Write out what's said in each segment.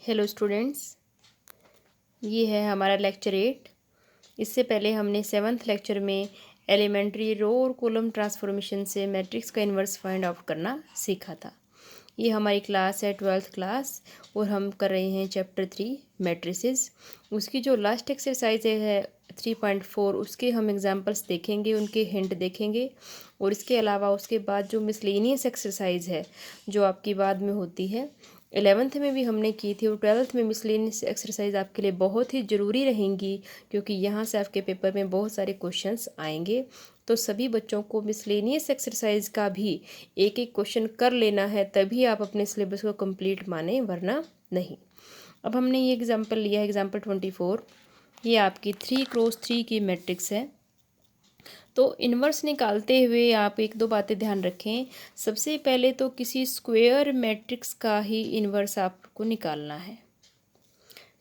Hello students, ये है हमारा लेक्चर 8। इससे पहले हमने 7th लेक्चर में एलिमेंट्री रो और कॉलम ट्रांसफॉर्मेशन से मैट्रिक्स का इन्वर्स फाइंड आउट करना सीखा था। ये हमारी क्लास है 12th क्लास और हम कर रहे हैं चैप्टर 3 मैट्रिसेस। उसकी जो लास्ट एक्सरसाइज है 3.4 उसके हम एग्जांपल्स देखेंगे, उनके हिंट देखेंगे। और इसके अलावा उसके बाद जो मिसलेनियस एक्सरसाइज है जो आपकी बाद में होती है 11th में भी हमने की थी और 12th में मिसलेनियस एक्सरसाइज आपके लिए बहुत ही ज़रूरी रहेंगी, क्योंकि यहाँ से आपके पेपर में बहुत सारे क्वेश्चंस आएंगे। तो सभी बच्चों को मिसलेनियस एक्सरसाइज का भी एक एक क्वेश्चन कर लेना है, तभी आप अपने सिलेबस को कंप्लीट माने, वरना नहीं। अब हमने ये एग्जांपल लिया है, एग्जांपल 24। ये आपकी 3x3 की मैट्रिक्स है। तो इन्वर्स निकालते हुए आप एक दो बातें ध्यान रखें। सबसे पहले तो किसी स्क्वायर मैट्रिक्स का ही इन्वर्स आपको निकालना है।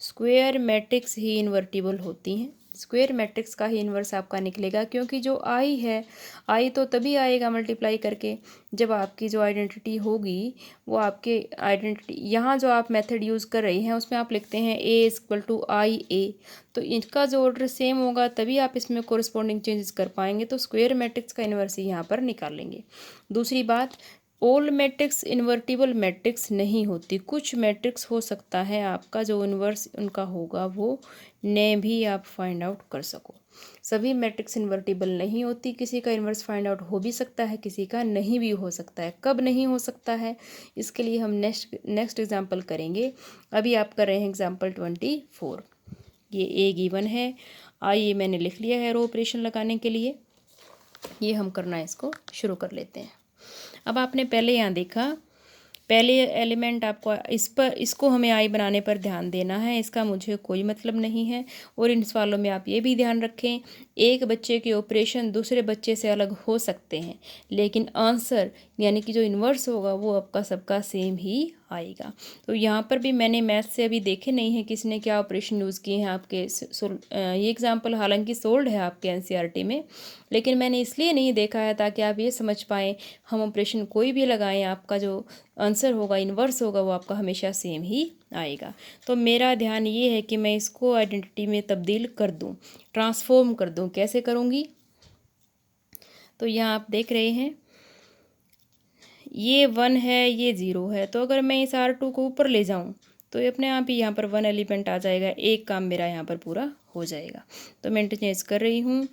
स्क्वायर मैट्रिक्स ही इन्वर्टिबल होती हैं। स्क्वायर मैट्रिक्स का ही इन्वर्स आपका निकलेगा, क्योंकि जो आई है, आई तो तभी आएगा मल्टीप्लाई करके जब आपकी जो आइडेंटिटी होगी वो आपके आइडेंटिटी, यहाँ जो आप मेथड यूज़ कर रही हैं उसमें आप लिखते हैं ए इज इक्वल टू आई ए, तो इनका जो ऑर्डर सेम होगा तभी आप इसमें कोरिस्पोंडिंग चेंजेस कर पाएंगे। तो स्क्वायर मैट्रिक्स का इन्वर्स ही यहाँ पर निकाल लेंगे। दूसरी बात, ऑल मैट्रिक्स इन्वर्टिबल मैट्रिक्स नहीं होती। कुछ मैट्रिक्स हो सकता है आपका जो इन्वर्स उनका होगा वो ने भी आप फाइंड आउट कर सको। सभी मैट्रिक्स इन्वर्टिबल नहीं होती। किसी का इन्वर्स फाइंड आउट हो भी सकता है, किसी का नहीं भी हो सकता है। कब नहीं हो सकता है इसके लिए हम नेक्स्ट एग्जाम्पल करेंगे। अभी आप कर रहे हैं एग्जाम्पल 24। ये ए गिवन है, आई ये मैंने लिख लिया है रो ऑपरेशन लगाने के लिए। ये हम करना इसको शुरू कर लेते हैं। अब आपने पहले यहाँ देखा, पहले एलिमेंट आपको इसको हमें आई बनाने पर ध्यान देना है, इसका मुझे कोई मतलब नहीं है। और इन सवालों में आप ये भी ध्यान रखें, एक बच्चे के ऑपरेशन दूसरे बच्चे से अलग हो सकते हैं, लेकिन आंसर यानी कि जो इन्वर्स होगा वो आपका सबका सेम ही आएगा। तो यहाँ पर भी मैंने मैथ से अभी देखे नहीं है किसने क्या ऑपरेशन यूज़ किए हैं आपके ये एग्जाम्पल हालांकि सोल्ड है आपके एनसीईआरटी में, लेकिन मैंने इसलिए नहीं देखा है ताकि आप ये समझ पाएँ हम ऑपरेशन कोई भी लगाएं आपका जो आंसर होगा इन्वर्स होगा वो आपका हमेशा सेम ही आएगा। तो मेरा ध्यान ये है कि मैं इसको आइडेंटिटी में तब्दील कर दूं, ट्रांसफॉर्म कर दूं। कैसे करूंगी? तो यहाँ आप देख रहे हैं ये 1 है, ये 0 है, तो अगर मैं इस R2 को ऊपर ले जाऊं तो ये अपने आप ही यहाँ पर 1 एलिमेंट आ जाएगा। एक काम मेरा यहाँ पर पूरा हो जाएगा। तो मैं इंटरचेंज कर रही हूँ,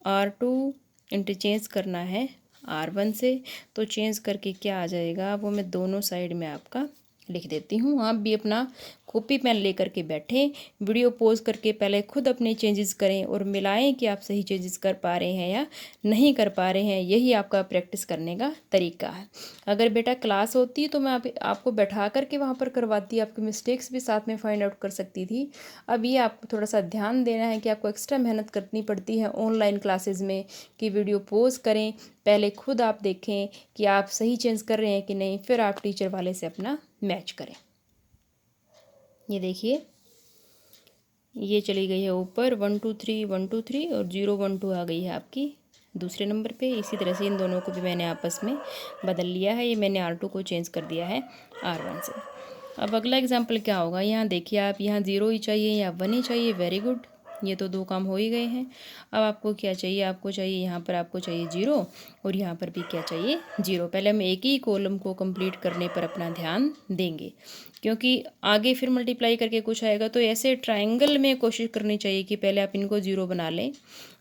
R2 इंटरचेंज करना है R1 से, तो चेंज करके क्या आ जाएगा वो मैं दोनों साइड में आपका लिख देती हूँ। आप भी अपना कॉपी पेन लेकर के बैठें, वीडियो पॉज करके पहले खुद अपने चेंजेस करें और मिलाएं कि आप सही चेंजेस कर पा रहे हैं या नहीं कर पा रहे हैं। यही आपका प्रैक्टिस करने का तरीका है। अगर बेटा क्लास होती तो मैं आपको बैठा करके वहाँ पर करवाती, आपकी मिस्टेक्स भी साथ में फाइंड आउट कर सकती थी। अब ये आपको थोड़ा सा ध्यान देना है कि आपको एक्स्ट्रा मेहनत करनी पड़ती है ऑनलाइन क्लासेस में कि वीडियो पॉज करें, पहले खुद आप देखें कि आप सही चेंज कर रहे हैं कि नहीं, फिर आप टीचर वाले से अपना मैच करें। ये देखिए ये चली गई है ऊपर 1 2 3 1 2 3 और 0 1 2 आ गई है आपकी दूसरे नंबर पे। इसी तरह से इन दोनों को भी मैंने आपस में बदल लिया है। ये मैंने R2 को चेंज कर दिया है R1 से। अब अगला एग्जाम्पल क्या होगा, यहाँ देखिए आप, यहाँ 0 ही चाहिए या 1 ही चाहिए। वेरी गुड, ये तो दो काम हो ही गए हैं। अब आपको क्या चाहिए, आपको चाहिए यहाँ पर आपको चाहिए 0 और यहाँ पर भी क्या चाहिए 0। पहले हम एक ही कॉलम को कंप्लीट करने पर अपना ध्यान देंगे, क्योंकि आगे फिर मल्टीप्लाई करके कुछ आएगा। तो ऐसे ट्रायंगल में कोशिश करनी चाहिए कि पहले आप इनको 0 बना लें।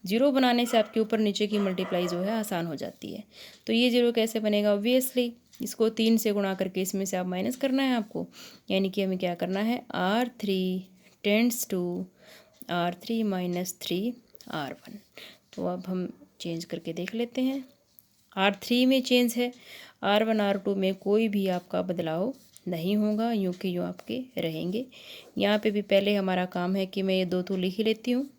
0 बनाने से आपके ऊपर नीचे की मल्टीप्लाई जो है आसान हो जाती है। तो ये 0 कैसे बनेगा, ऑब्वियसली इसको 3 से गुणा करके इसमें से आप माइनस करना है आपको, यानी कि हमें क्या करना है, R3 tends to R3 minus 3 R1। तो अब हम चेंज करके देख लेते हैं। R3 में चेंज है, R1 R2 में कोई भी आपका बदलाव नहीं होगा, यूँ के यूँ आपके रहेंगे। यहाँ पे भी पहले हमारा काम है कि मैं ये दो तो लिख ही लेती हूँ।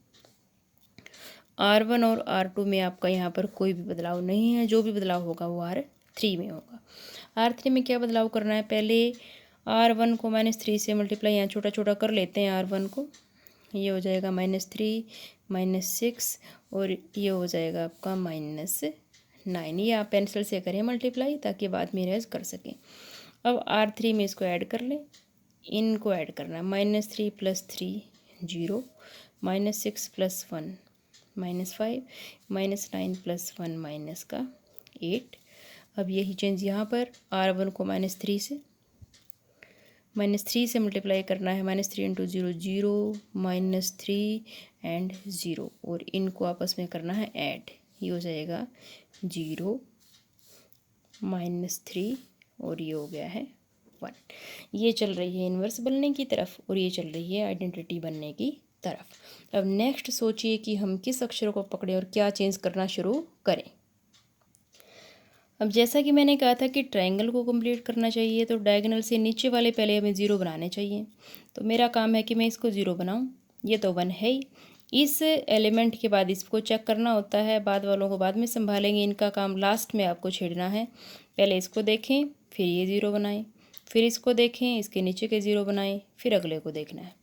R1 और R2 में आपका यहाँ पर कोई भी बदलाव नहीं है, जो भी बदलाव होगा वो R3 में होगा। R3 में क्या बदलाव करना है, पहले R1 को -3 से मल्टीप्लाई यहाँ छोटा छोटा कर लेते हैं R1 को। ये हो जाएगा -3 -6 और ये हो जाएगा आपका -9। ये आप पेंसिल से करें मल्टीप्लाई ताकि बाद में इरेज कर सकें। अब R3 में इसको ऐड कर लें, इनको ऐड करना है। -3 + 3 0, -6 + 1 -5, -9 + 1 -8। अब यही चेंज यहाँ पर R1 को -3 से मल्टीप्लाई करना है। -3 × 0 0, -3 एंड 0, और इनको आपस में करना है ऐड। ये हो जाएगा 0 -3 और ये हो गया है 1। ये चल रही है इन्वर्स बनने की तरफ और ये चल रही है आइडेंटिटी बनने की तरफ। अब नेक्स्ट सोचिए कि हम किस अक्षर को पकड़े और क्या चेंज करना शुरू करें। अब जैसा कि मैंने कहा था कि ट्रायंगल को कंप्लीट करना चाहिए तो डायगोनल से नीचे वाले पहले हमें 0 बनाने चाहिए। तो मेरा काम है कि मैं इसको 0 बनाऊं। ये तो 1 है ही। इस एलिमेंट के बाद इसको चेक करना होता है, बाद वालों को बाद में संभालेंगे, इनका काम लास्ट में आपको छेड़ना है। पहले इसको देखें, फिर ये 0 बनाएं, फिर इसको देखें, इसके नीचे के 0 बनाएं, फिर अगले को देखना है।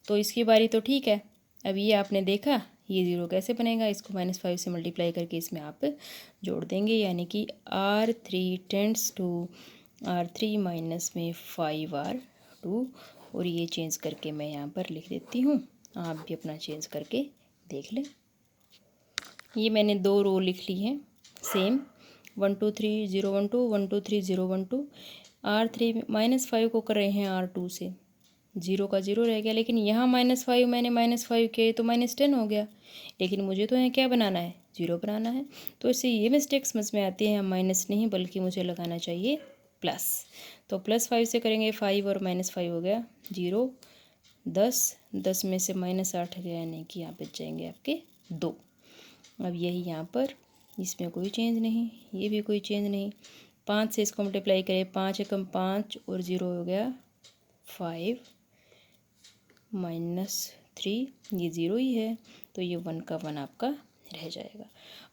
तो इसकी बारी तो ठीक है। अब ये आपने देखा ये 0 कैसे बनेगा, इसको -5 से मल्टीप्लाई करके इसमें आप जोड़ देंगे, यानी कि R3 tends to R3 minus में 5R2। और ये चेंज करके मैं यहाँ पर लिख देती हूँ, आप भी अपना चेंज करके देख लें। ये मैंने 2 रो लिख ली हैं सेम, 1 2 3 0 1 2 1 2 3 0 1 2। R3 -5 को कर रहे हैं R2 से, 0 का 0 रह गया, लेकिन यहाँ -5 मैंने -5 किया तो -10 हो गया, लेकिन मुझे तो यहाँ क्या बनाना है, 0 बनाना है। तो इससे ये मिस्टेक समझ में आती है, यहाँ माइनस नहीं बल्कि मुझे लगाना चाहिए प्लस। तो +5 से करेंगे 5 और -5 हो गया 0, 10 में से -8 गया, यानी कि यहाँ बच जाएंगे आपके 2। अब यही यहाँ पर, इसमें कोई चेंज नहीं, ये भी कोई चेंज नहीं। 5 से इसको मल्टीप्लाई करें, 5 एकम 5 और 0 हो गया 5 -3, ये 0 ही है, तो ये 1 का 1 आपका रह जाएगा।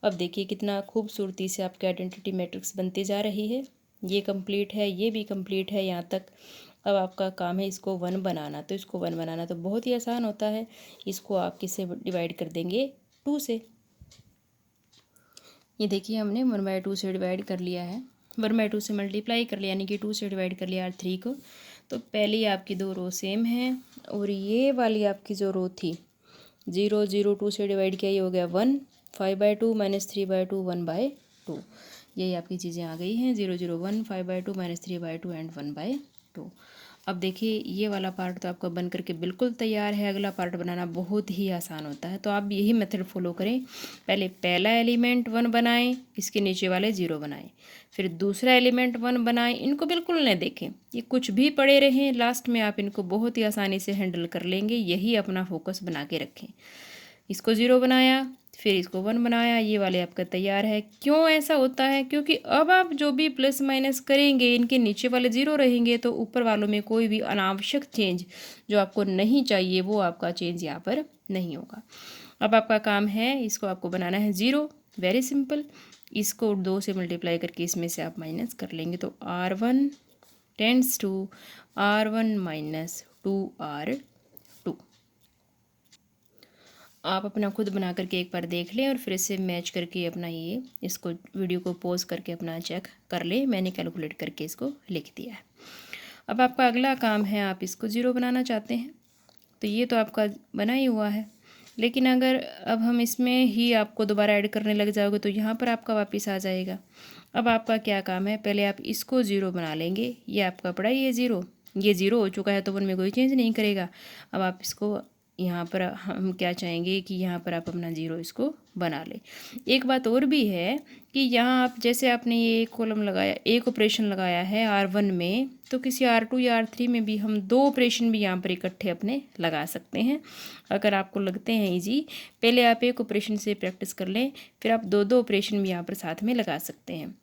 अब देखिए कितना खूबसूरती से आपकी आइडेंटिटी मैट्रिक्स बनती जा रही है। ये कंप्लीट है, ये भी कंप्लीट है यहाँ तक। अब आपका काम है इसको 1 बनाना। तो इसको 1 बनाना तो बहुत ही आसान होता है। इसको आप किससे डिवाइड कर देंगे, 2 से। ये देखिए हमने 1/2 से डिवाइड कर लिया है, 1/2 से मल्टीप्लाई कर लिया, यानी कि 2 से डिवाइड कर लिया R3 को। तो पहली आपकी 2 रो सेम हैं, और ये वाली आपकी जो रो थी 0 0 2 से डिवाइड किया, ये हो गया 1, 5/2 -3/2 1/2। यही आपकी चीज़ें आ गई हैं, 0 0 1 5/2 -3/2 एंड 1/2। अब देखिए ये वाला पार्ट तो आपका बन करके बिल्कुल तैयार है। अगला पार्ट बनाना बहुत ही आसान होता है, तो आप यही मेथड फॉलो करें। पहले पहला एलिमेंट 1 बनाएं, इसके नीचे वाले 0 बनाएं, फिर दूसरा एलिमेंट 1 बनाएं, इनको बिल्कुल न देखें, ये कुछ भी पड़े रहें, लास्ट में आप इनको बहुत ही आसानी से हैंडल कर लेंगे। यही अपना फोकस बना के रखें। इसको 0 बनाया, फिर इसको 1 बनाया, ये वाले आपका तैयार है। क्यों ऐसा होता है, क्योंकि अब आप जो भी प्लस माइनस करेंगे, इनके नीचे वाले 0 रहेंगे, तो ऊपर वालों में कोई भी अनावश्यक चेंज जो आपको नहीं चाहिए वो आपका चेंज यहाँ पर नहीं होगा। अब आपका काम है, इसको आपको बनाना है 0। वेरी सिंपल, इसको 2 से मल्टीप्लाई करके इसमें से आप माइनस कर लेंगे, तो R1 tends to R1 minus 2R2। आप अपना खुद बना करके एक बार देख लें और फिर इसे मैच करके अपना ये इसको वीडियो को पॉज करके अपना चेक कर लें। मैंने कैलकुलेट करके इसको लिख दिया है। अब आपका अगला काम है, आप इसको 0 बनाना चाहते हैं, तो ये तो आपका बना ही हुआ है, लेकिन अगर अब हम इसमें ही आपको दोबारा ऐड करने लग जाओगे तो यहाँ पर आपका वापस आ जाएगा। अब आपका क्या काम है, पहले आप इसको 0 बना लेंगे। ये आपका पड़ा ही है 0, ये 0 हो चुका है तो 1 में कोई चेंज नहीं करेगा। अब आप इसको यहाँ पर हम क्या चाहेंगे कि यहाँ पर आप अपना 0 इसको बना लें। एक बात और भी है कि यहाँ आप जैसे आपने ये एक कॉलम लगाया, एक ऑपरेशन लगाया है R1 में, तो किसी R2 या R3 में भी हम 2 ऑपरेशन भी यहाँ पर इकट्ठे अपने लगा सकते हैं। अगर आपको लगते हैं ईजी, पहले आप एक ऑपरेशन से प्रैक्टिस कर लें, फिर आप 2 ऑपरेशन भी यहाँ पर साथ में लगा सकते हैं।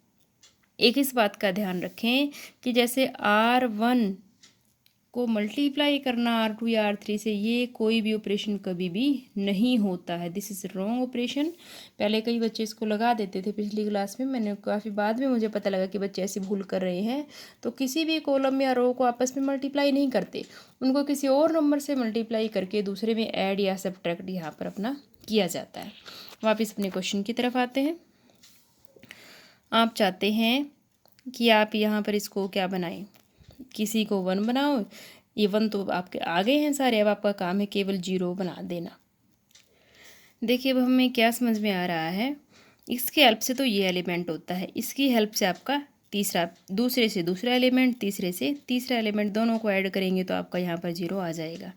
एक इस बात का ध्यान रखें कि जैसे R1 को मल्टीप्लाई करना R2 या R3 से, ये कोई भी ऑपरेशन कभी भी नहीं होता है। This is wrong operation. पहले कई बच्चे इसको लगा देते थे, पिछली क्लास में मैंने काफ़ी बाद में मुझे पता लगा कि बच्चे ऐसी भूल कर रहे हैं। तो किसी भी कॉलम या रो को आपस में मल्टीप्लाई नहीं करते, उनको किसी और नंबर से मल्टीप्लाई करके दूसरे में ऐड या सब्ट्रैक्ट यहाँ पर अपना किया जाता है। वापस अपने क्वेश्चन की तरफ आते हैं। आप चाहते हैं कि आप यहाँ पर इसको क्या बनाएं, किसी को 1 बनाओ, ये 1 तो आपके आ गए हैं सारे, अब आपका काम है केवल 0 बना देना। देखिए अब हमें क्या समझ में आ रहा है, इसके हेल्प से तो ये एलिमेंट होता है, इसकी हेल्प से आपका तीसरा, दूसरे से दूसरा एलिमेंट, तीसरे से तीसरा एलिमेंट, दोनों को ऐड करेंगे तो आपका यहाँ पर 0 आ जाएगा।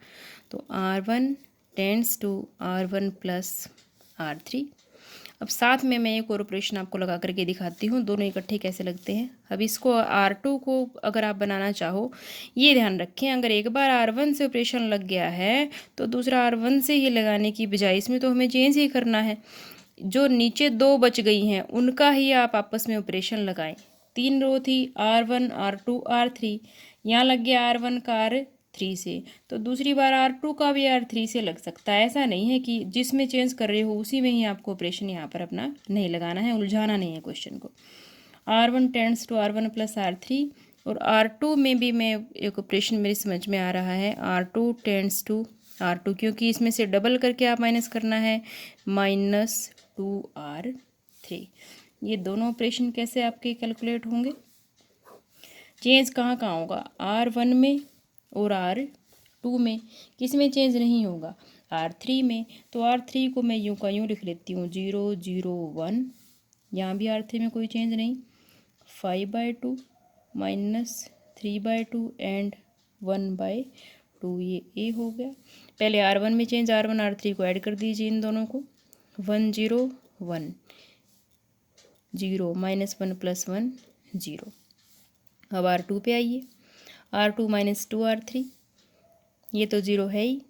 तो R1 tends to R1 plus R3। अब साथ में मैं एक और ऑपरेशन आपको लगा करके दिखाती हूँ, दोनों इकट्ठे कैसे लगते हैं। अब इसको R2 को अगर आप बनाना चाहो, ये ध्यान रखें, अगर एक बार R1 से ऑपरेशन लग गया है तो दूसरा R1 से ही लगाने की बजाय इसमें तो हमें चेंज ही करना है। जो नीचे 2 बच गई हैं उनका ही आप आपस में ऑपरेशन लगाएं। 3 रो थी, R1 R2 R3, यहाँ लग गया R1 का R3 से, तो दूसरी बार R2 का भी R3 से लग सकता है। ऐसा नहीं है कि जिसमें चेंज कर रहे हो उसी में ही आपको ऑपरेशन यहाँ पर अपना नहीं लगाना है, उलझाना नहीं है क्वेश्चन को। R1 tends to R1 plus R3, और R2 में भी मैं एक ऑपरेशन मेरी समझ में आ रहा है, R2 टेंड्स टू R2, क्योंकि इसमें से डबल करके आप माइनस करना है, -2R3। ये दोनों ऑपरेशन कैसे आपके कैलकुलेट होंगे, चेंज कहाँ कहाँ होगा, R1 में और R2 में, किस में चेंज नहीं होगा, R3 में। तो R3 को मैं यूँ का यूँ लिख लेती हूँ 0 0 1, यहाँ भी R3 में कोई चेंज नहीं, 5/2 -3/2 एंड 1/2, ये ए हो गया। पहले R1 में चेंज, R1 R3 को ऐड कर दीजिए इन दोनों को, 1 0 1 0 -1 + 1 0। अब R2 पे आइए, R2 -2R3, ये तो 0 है ही,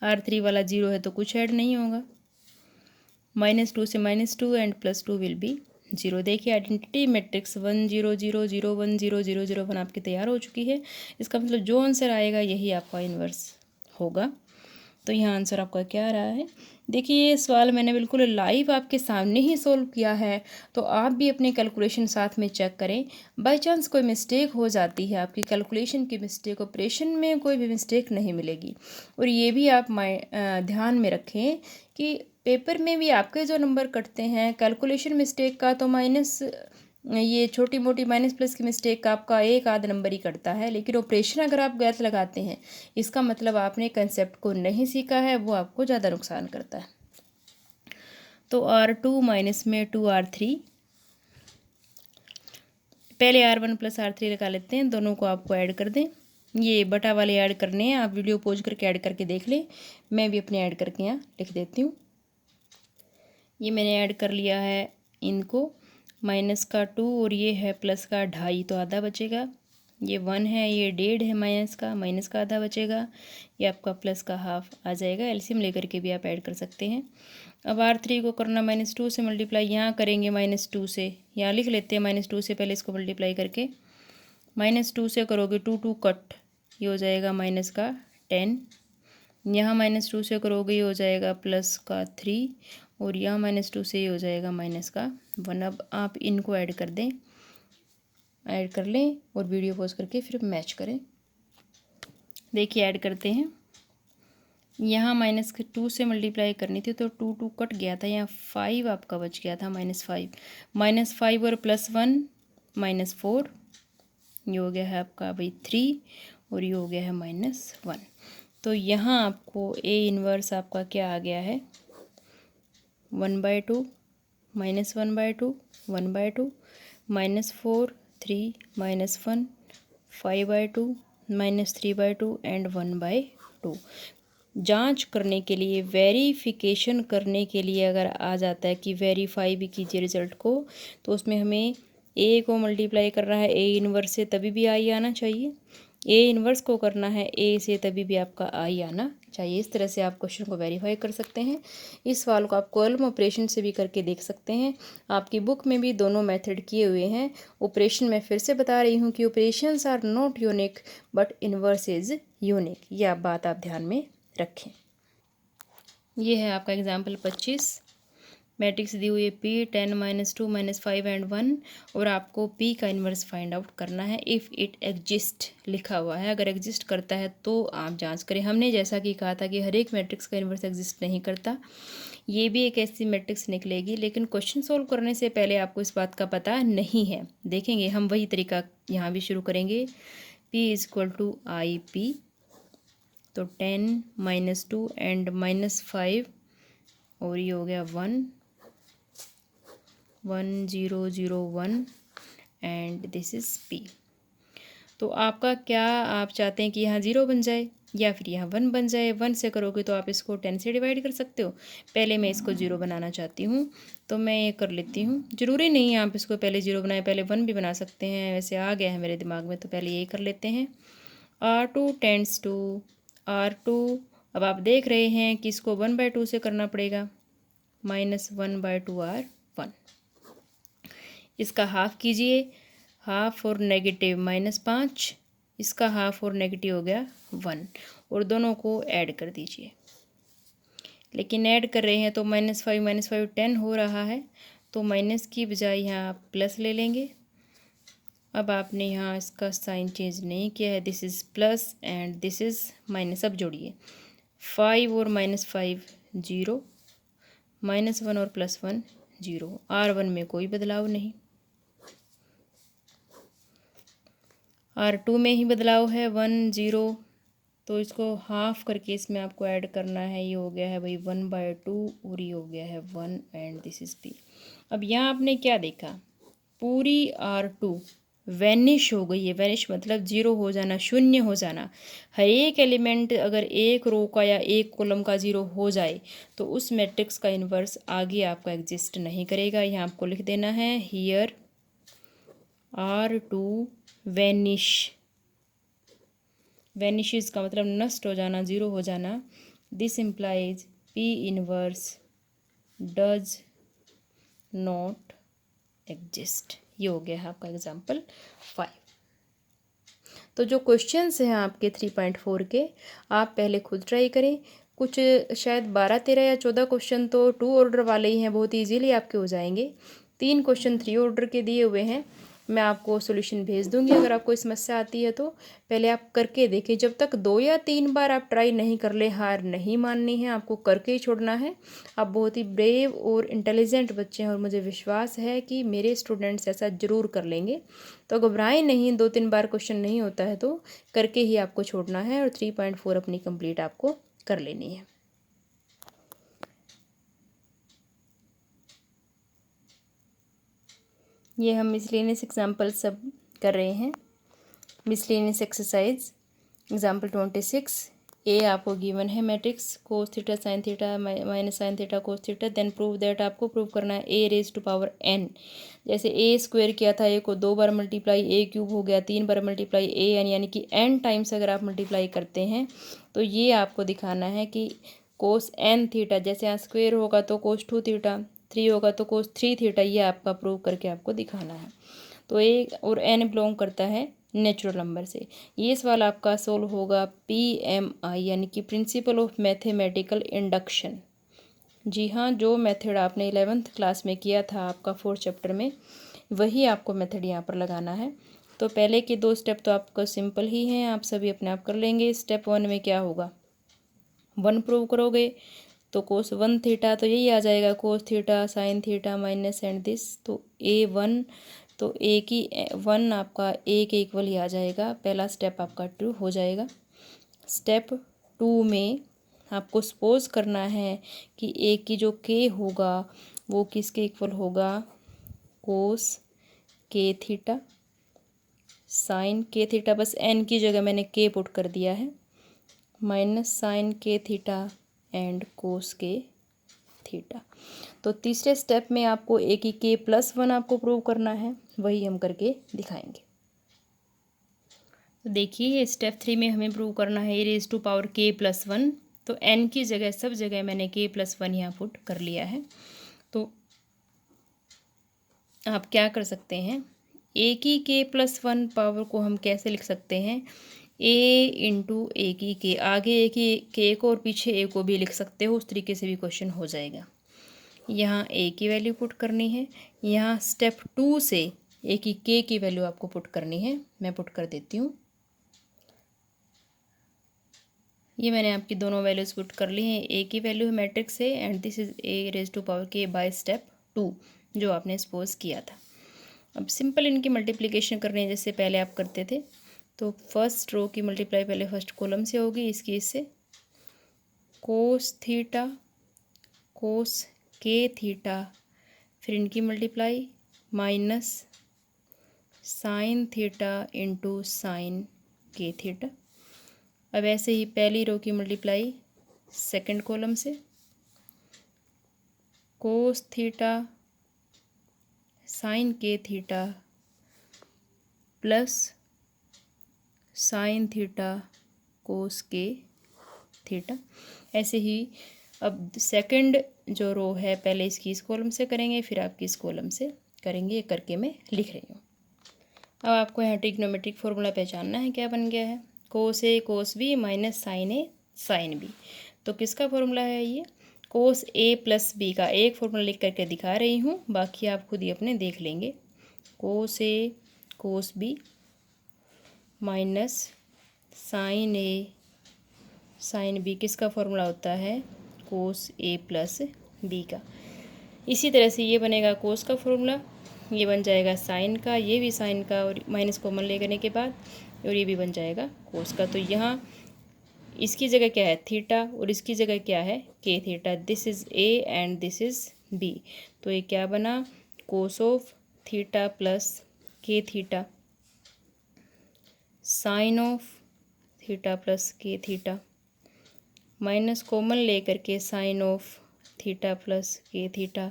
R3 वाला 0 है तो कुछ ऐड नहीं होगा, -2 से -2 एंड +2 विल बी 0। देखिए आइडेंटिटी मैट्रिक्स 1 0 0 0 1 0 0 0 1 आपकी तैयार हो चुकी है। इसका मतलब जो आंसर आएगा यही आपका इन्वर्स होगा। तो यहाँ आंसर आपका क्या आ रहा है, देखिए ये सवाल मैंने बिल्कुल लाइव आपके सामने ही सोल्व किया है, तो आप भी अपने कैलकुलेशन साथ में चेक करें। बाय चांस कोई मिस्टेक हो जाती है, आपकी कैलकुलेशन की मिस्टेक, ऑपरेशन में कोई भी मिस्टेक नहीं मिलेगी। और ये भी आप ध्यान में रखें कि पेपर में भी आपके जो नंबर कटते हैं कैलकुलेशन मिस्टेक का, तो माइनस ये छोटी मोटी माइनस प्लस की मिस्टेक का आपका 1 आध नंबर ही कटता है, लेकिन ऑपरेशन अगर आप गलत लगाते हैं इसका मतलब आपने कंसेप्ट को नहीं सीखा है, वो आपको ज़्यादा नुकसान करता है। तो R2 माइनस में 2R3, पहले R1 प्लस R3 लगा लेते हैं, दोनों को आपको ऐड कर दें, ये बटा वाले ऐड करने हैं, आप वीडियो पॉज करके ऐड करके देख लें, मैं भी अपने ऐड करके यहाँ लिख देती हूँ। ये मैंने ऐड कर लिया है इनको, -2 और ये है प्लस का 2.5, तो आधा बचेगा, ये 1 है, ये 1.5 है माइनस का आधा बचेगा, ये आपका प्लस का हाफ आ जाएगा। एलसीएम लेकर के भी आप ऐड कर सकते हैं। अब R3 को करना -2 से मल्टीप्लाई, यहाँ करेंगे -2 से, यहाँ लिख लेते हैं -2 से, पहले इसको मल्टीप्लाई करके, -2 से करोगे 2 2 कट, ये हो जाएगा -10, यहाँ -2 से करोगे ये हो जाएगा +3, और यहाँ -2 से ये हो जाएगा -1। अब आप इनको ऐड कर दें, ऐड कर लें और वीडियो पॉज करके फिर मैच करें। देखिए ऐड करते हैं, यहाँ -2 से मल्टीप्लाई करनी थी तो 2 2 कट गया था, यहाँ 5 आपका बच गया था, -5 और +1 -4, ये हो गया है आपका भाई 3, और ये हो गया है -1। तो यहाँ आपको ए इन्वर्स आपका क्या आ गया है, 1/2 -1/2 1/2 -4 3 -1 5/2 -3/2 एंड 1/2। जांच करने के लिए, वेरिफिकेशन करने के लिए अगर आ जाता है कि वेरीफाई भी कीजिए रिज़ल्ट को, तो उसमें हमें ए को मल्टीप्लाई कर रहा है ए इन्वर्स से, तभी भी आई आना चाहिए, ए इन्वर्स को करना है ए से, तभी भी आपका आई आना चाहिए। इस तरह से आप क्वेश्चन को वेरीफाई कर सकते हैं। इस सवाल को आप कॉलम ऑपरेशन से भी करके देख सकते हैं, आपकी बुक में भी दोनों मेथड किए हुए हैं। ऑपरेशन मैं फिर से बता रही हूँ कि operations are not unique but inverse is unique, यह बात आप ध्यान में रखें। ये है आपका एग्जाम्पल 25, मैट्रिक्स दी हुई है P 10 -2 -5 एंड 1, और आपको P का इन्वर्स फाइंड आउट करना है। इफ़ इट एग्जिस्ट लिखा हुआ है, अगर एग्जिस्ट करता है तो आप जांच करें। हमने जैसा कि कहा था कि हर एक मैट्रिक्स का इन्वर्स एग्जिस्ट नहीं करता, ये भी एक ऐसी मैट्रिक्स निकलेगी, लेकिन क्वेश्चन सोल्व करने से पहले आपको इस बात का पता नहीं है। देखेंगे हम वही तरीका यहाँ भी शुरू करेंगे P is equal to I P, तो 10 -2 एंड -5 और ये हो गया 1 1 0 0 1 एंड दिस इज P। तो आपका क्या आप चाहते हैं कि यहाँ 0 बन जाए या फिर यहाँ 1 बन जाए? 1 से करोगे तो आप इसको 10 से डिवाइड कर सकते हो। पहले मैं इसको 0 बनाना चाहती हूँ, तो मैं ये कर लेती हूँ। ज़रूरी नहीं है आप इसको पहले 0 बनाए, पहले 1 भी बना सकते हैं। वैसे आ गया है मेरे दिमाग में, तो पहले यही कर लेते हैं। R2 tends to R2। अब आप देख रहे हैं कि इसको 1/2 से करना पड़ेगा, -1/2 R1। इसका हाफ कीजिए, हाफ और नेगेटिव -5, इसका हाफ और नेगेटिव हो गया 1, और दोनों को ऐड कर दीजिए। लेकिन ऐड कर रहे हैं तो -5 -5 10 हो रहा है, तो माइनस की बजाय यहाँ आप प्लस ले लेंगे। अब आपने यहाँ इसका साइन चेंज नहीं किया है, this is plus and this is minus. अब जोड़िए, 5 और -5 0, -1 और +1 0, R1 में कोई बदलाव नहीं, R2 में ही बदलाव है 1 0, तो इसको हाफ करके इसमें आपको ऐड करना है। ये हो गया है भाई 1/2 और ये हो गया है 1 एंड दिस इज P। अब यहाँ आपने क्या देखा, पूरी R2 वैनिश हो गई है। वैनिश मतलब 0 हो जाना, शून्य हो जाना। हर एक एलिमेंट अगर एक रो का या एक कॉलम का 0 हो जाए तो उस मैट्रिक्स का इन्वर्स आगे आपका एग्जिस्ट नहीं करेगा। यहाँ आपको लिख देना है हियर R2 वैनिश। वैनिशेस का मतलब नष्ट हो जाना, 0 हो जाना। This implies P inverse does not exist. ये हो गया है आपका एग्जाम्पल 5। तो जो क्वेश्चंस हैं आपके 3.4 के, आप पहले खुद ट्राई करें। कुछ शायद 12 13 या 14 क्वेश्चन तो 2 ऑर्डर वाले ही हैं, बहुत इजीली आपके हो जाएंगे। 3 क्वेश्चन 3 ऑर्डर के दिए हुए हैं, मैं आपको सॉल्यूशन भेज दूंगी। अगर आपको समस्या आती है तो पहले आप करके देखें। जब तक 2 या 3 बार आप ट्राई नहीं कर ले, हार नहीं माननी है, आपको करके ही छोड़ना है। आप बहुत ही ब्रेव और इंटेलिजेंट बच्चे हैं और मुझे विश्वास है कि मेरे स्टूडेंट्स ऐसा ज़रूर कर लेंगे। तो घबराएं नहीं, 2-3 बार क्वेश्चन नहीं होता है तो करके ही आपको छोड़ना है और 3.4 अपनी कंप्लीट आपको कर लेनी है। ये हम मिसलेनियस एग्जाम्पल सब कर रहे हैं। Miscellaneous exercise example 26। ए आपको गिवन है matrix cos theta sine theta minus sine theta cos theta, then prove that आपको प्रूव करना है A raise to power n। जैसे ए स्क्वायर किया था, ए को 2 बार मल्टीप्लाई ए क्यूब हो गया, 3 बार मल्टीप्लाई ए एन, यानी कि n टाइम्स अगर आप मल्टीप्लाई करते हैं तो ये आपको दिखाना है कि कोस n थीटा, जैसे यहाँ स्क्वायर होगा तो कोस 2 थीटा, 3 होगा तो कोस 3 थीटा, ये आपका प्रूव करके आपको दिखाना है। तो ए और n बिलोंग करता है नेचुरल नंबर से। ये सवाल आपका सोल्व होगा PMI यानी कि प्रिंसिपल ऑफ मैथमेटिकल इंडक्शन। जी हाँ, जो मेथड आपने 11th क्लास में किया था आपका 4th चैप्टर में, वही आपको मेथड यहाँ पर लगाना है। तो पहले के 2 स्टेप तो आपका सिंपल ही हैं, आप सभी अपने आप कर लेंगे। स्टेप 1 में क्या होगा, 1 प्रूव करोगे तो कोस 1 थीटा, तो यही आ जाएगा कोस theta sine theta minus and this, तो A1, तो ए की 1 आपका ए के इक्वल ही आ जाएगा। पहला स्टेप आपका ट्रू हो जाएगा। स्टेप 2 में आपको सपोज करना है कि ए की जो के होगा वो किसके इक्वल होगा, कोस के थीटा साइन के थीटा, बस एन की जगह मैंने के पुट कर दिया है, माइनस साइन के थीटा एंड कोस के थीटा। तो तीसरे स्टेप में आपको ए की के +1 आपको प्रूव करना है, वही हम करके दिखाएंगे। तो देखिए स्टेप 3 में हमें प्रूव करना है ए रेज टू पावर के +1, तो एन की जगह सब जगह मैंने के +1 यहाँ पुट कर लिया है। तो आप क्या कर सकते हैं, ए की के +1 पावर को हम कैसे लिख सकते हैं, ए इंटू ए की के, आगे ए की के को और पीछे ए को भी लिख सकते हो, उस तरीके से भी क्वेश्चन हो जाएगा। यहाँ ए की वैल्यू पुट करनी है, यहाँ स्टेप 2 से ए की के की वैल्यू आपको पुट करनी है, मैं पुट कर देती हूँ। ये मैंने आपकी दोनों वैल्यूज पुट कर ली हैं। ए की वैल्यू है मैट्रिक्स से and this is A raise to power k by step 2 जो आपने सपोज किया था। अब सिंपल इनकी मल्टीप्लिकेशन करनी है जैसे पहले आप करते थे। तो फर्स्ट रो की मल्टीप्लाई पहले फर्स्ट कॉलम से होगी इसकी इससे, कोस थीटा कोस के थीटा, फिर इनकी multiply minus sine theta into sine के थीटा। अब ऐसे ही पहली रो की मल्टीप्लाई सेकंड कॉलम से, कोस थीटा साइन के थीटा प्लस साइन थीटा कोस के थीटा। ऐसे ही अब सेकंड जो रो है पहले इसकी इस कॉलम से करेंगे, फिर आपकी इस कॉलम से करेंगे, ये करके मैं लिख रही हूँ। अब आपको यहाँ ट्रिग्नोमेट्रिक फॉर्मूला पहचानना है, क्या बन गया है, कोस ए कोस बी माइनस साइन ए साइन बी। तो किसका फॉर्मूला है ये, कोस ए प्लस बी का। एक फॉर्मूला लिख करके दिखा रही हूँ, बाकी आप खुद ही अपने देख लेंगे। कोस ए कोस बी माइनस साइन ए साइन बी किसका फॉर्मूला होता है, कोस ए प्लस बी का। इसी तरह से ये बनेगा कोस का फॉर्मूला, ये बन जाएगा साइन का, ये भी साइन का, और माइनस कॉमन ले करने के बाद, और ये भी बन जाएगा कोस का। तो यहाँ इसकी जगह क्या है थीटा, और इसकी जगह क्या है k theta. This is A and this is B, तो ये क्या बना, cos of theta plus k theta, sine of theta plus k theta, minus common ले करके sine of theta plus k theta,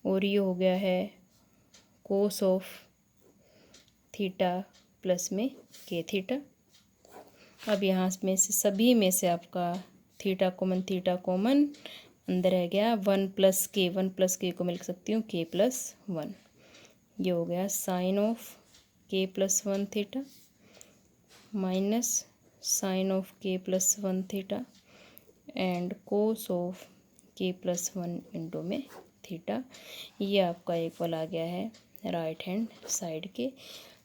और ये हो गया है कोस ऑफ थीटा प्लस में के थीटा। अब यहाँ में से सभी में से आपका थीटा कॉमन अंदर रह गया, वन प्लस के को मैं लिख सकती हूँ के प्लस वन। ये हो गया sine of k plus one theta minus sine of k plus one theta and cos of k plus one into में थीटा। ये आपका इक्वल आ गया है राइट हैंड साइड के।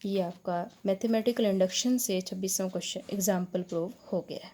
ये आपका मैथमेटिकल इंडक्शन से 26वां क्वेश्चन एग्जाम्पल प्रूव हो गया है।